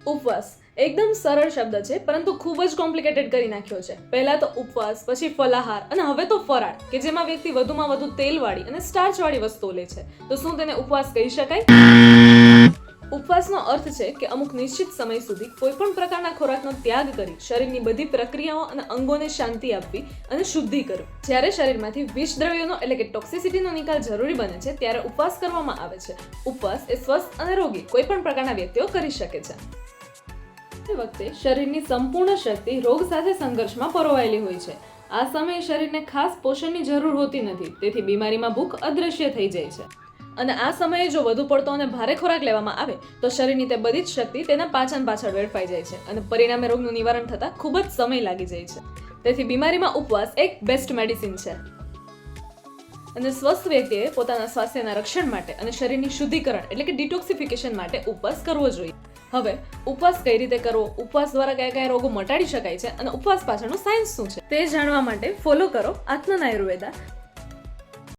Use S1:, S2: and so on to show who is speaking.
S1: ઉપવાસ એકદમ સરળ શબ્દ છે, પરંતુ ખૂબ જ કોમ્પ્લિકેટેડ કરી નાખ્યો છે. પહેલા તો ઉપવાસ, પછી ફલાહાર અને હવે તો ફરાળ, કે જેમાં વ્યક્તિ વધુમાં વધુ તેલવાળી અને સ્ટાર્ચવાળી વસ્તુઓ લે છે. તો શું તેને ઉપવાસ કહી શકાય? ઉપવાસનો અર્થ છે કે અમુક નિશ્ચિત સમય સુધી કોઈ પણ પ્રકારના ખોરાકનો ત્યાગ કરી શરીરની બધી પ્રક્રિયાઓ અને અંગોને શાંતિ આપવી અને શુદ્ધિ કરવી. જ્યારે શરીરમાંથી વિષ દ્રવ્યોનો એટલે કે ટોક્સિસિટીનો નિકાલ જરૂરી બને છે, ત્યારે ઉપવાસ કરવામાં આવે છે. ઉપવાસ એ સ્વસ્થ અને રોગી કોઈ પણ પ્રકારના વ્યક્તિઓ કરી શકે છે. તે વખતે શરીરની સંપૂર્ણ શક્તિ રોગ સાથે સંઘર્ષમાં પરોવાયેલી હોય છે. આ સમયે શરીરને ખાસ પોષણની જરૂર હોતી નથી, તેથી બીમારીમાં ભૂખ અદૃશ્ય થઈ જાય છે. અને આ સમયે જો વધુ પડતો અને ભારે ખોરાક લેવામાં આવે તો શરીરની તે બધી જ શક્તિ તેના પાચન પાછળ વેડફાઈ જાય છે અને પરિણામે રોગનું નિવારણ થતાં ખૂબ જ સમય લાગી જાય છે. તેથી બીમારીમાં ઉપવાસ એક બેસ્ટ મેડિસિન છે. અને સ્વસ્થ વ્યક્તિએ પોતાના સ્વાસ્થ્યના રક્ષણ માટે અને શરીરની શુદ્ધિકરણ એટલે કે ડિટોક્સિફિકેશન માટે ઉપવાસ કરવો જોઈએ. હવે ઉપવાસ કઈ રીતે કરવો, ઉપવાસ દ્વારા કયા કયા રોગો મટાડી શકાય છે અને ઉપવાસ પાછળનું સાયન્સ શું છે તે જાણવા માટે ફોલો કરો આત્મન આયુર્વેદા.